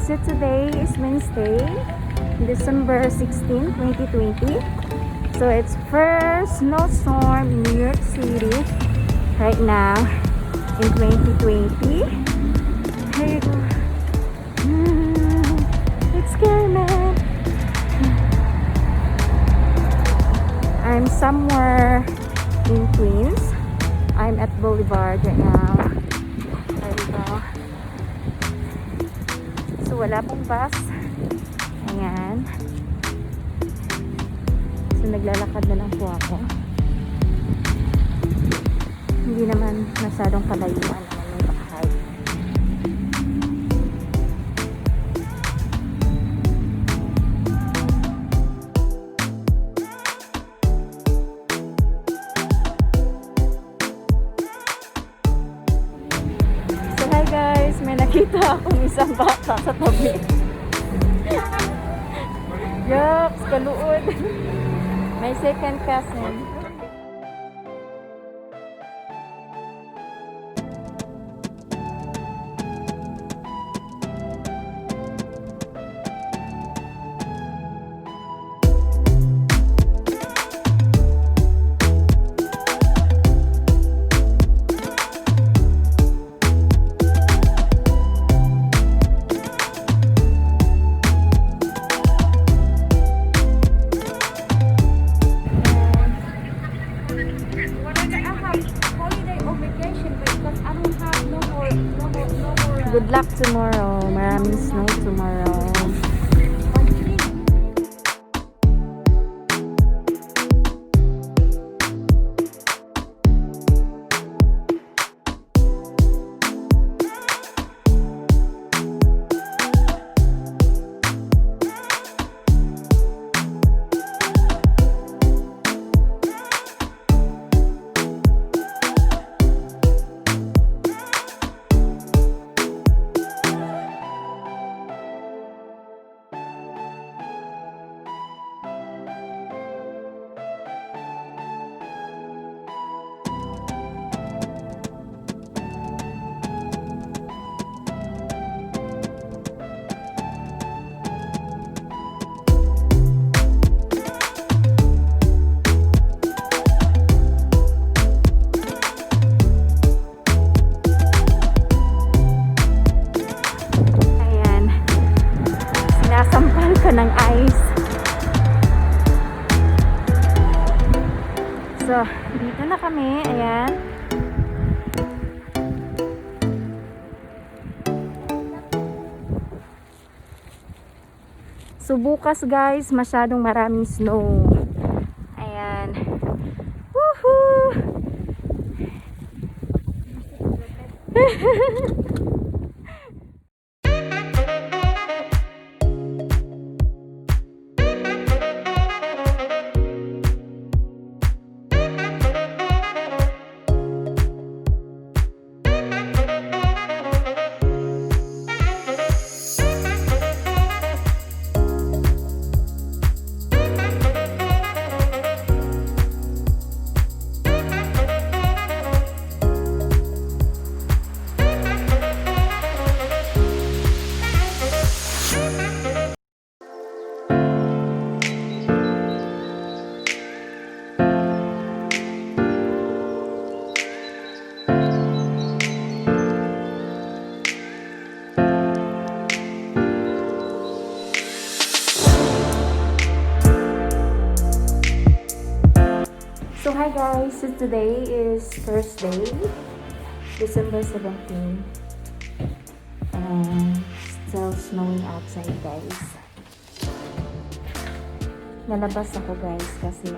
So today is Wednesday, December 16, 2020. So it's first snowstorm in New York City right now in 2020. Here you go. It's scary, man. I'm somewhere in Queens. I'm at Boulevard right now. There we go. So wala pong bus. Ayan. So naglalakad na lang po ako. Hindi naman masyadong kalayuan naman yung bahay. So hi guys, may nakita akong isang bata sa tabi. Yups, kaluod. My second cousin. Good luck tomorrow. Maraming snow tomorrow. Sampal ka ng ice. So, dito na kami. Ayan. So, bukas guys, masyadong maraming snow. Ayan. Woohoo! So hi guys, so today is Thursday, December 17, and still snowing outside guys. Nalabas ako guys kasi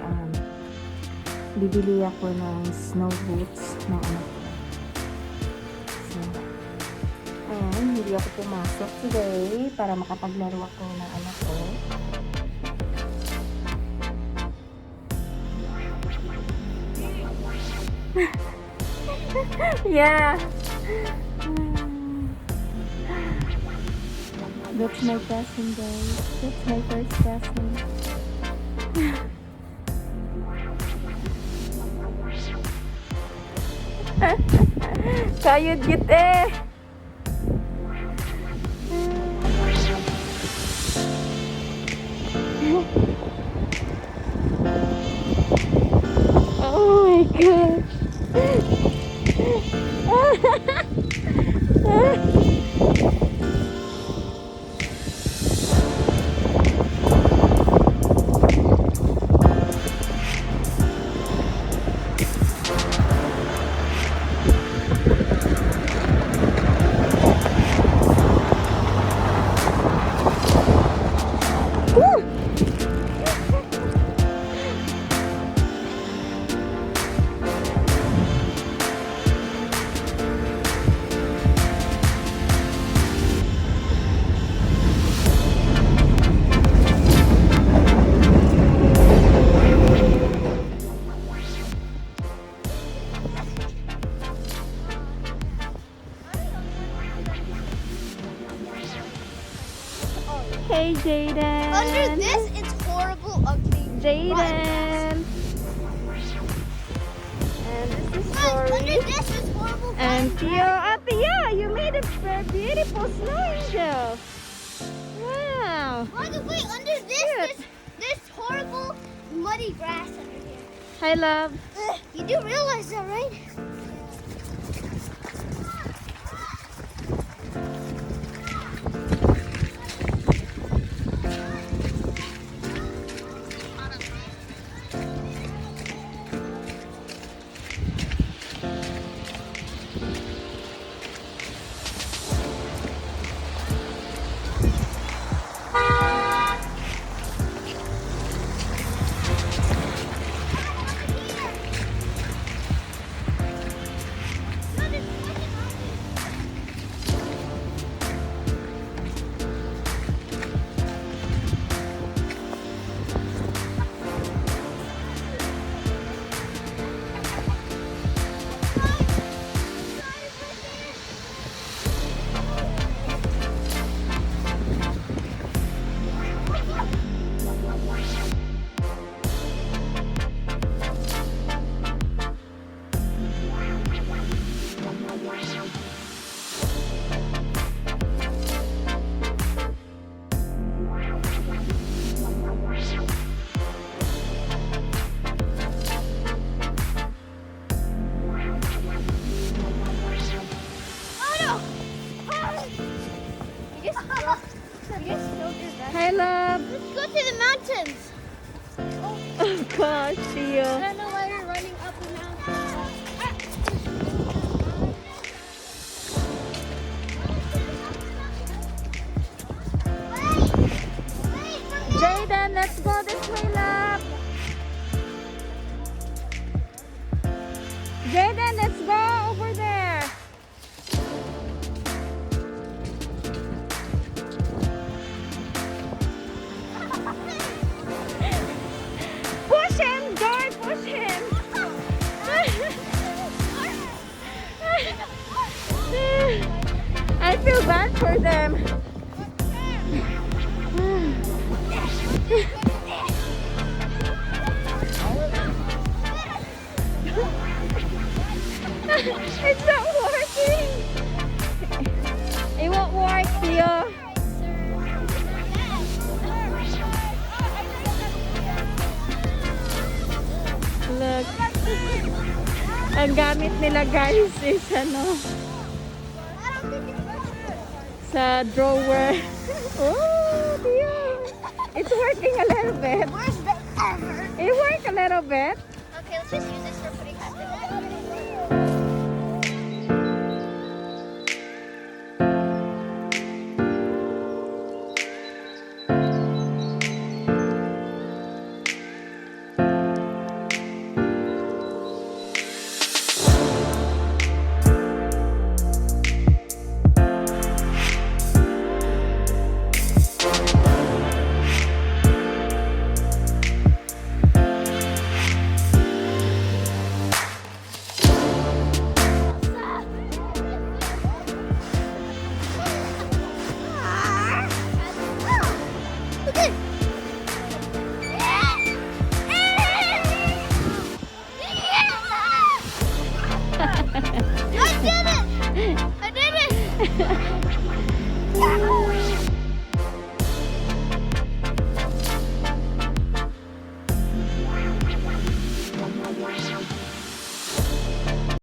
bibili ako ng snow boots ng anak ko. So, ayan, hindi ako pumasok today para makapaglaro ako ng anak ko. Yeah. That's my cousin guys. That's my first cousin. Kayod git eh. Hey, Jaden. Under this, it's horrible, ugly. Jaden. And this is Tori. Under this is horrible. And Theo. Oh, Theo, you made a very beautiful snow angel. Wow. By the way, under this, there's horrible muddy grass under here. Hi, love. You do realize that, right? Hi, love. Let's go to the mountains. Oh, gosh, Theo. I don't know why we're running up the mountain. Jaden, let's go this way, love. Jaden, let's go over there. Push him, Joy, push him. I feel bad for them. It's not working. It won't work, Theo. Look. Ang gamit nila, guys, is ano, sa drawer. Oh, Theo. It's working a little bit. Where's the ever? It worked a little bit. Okay, let's just use this.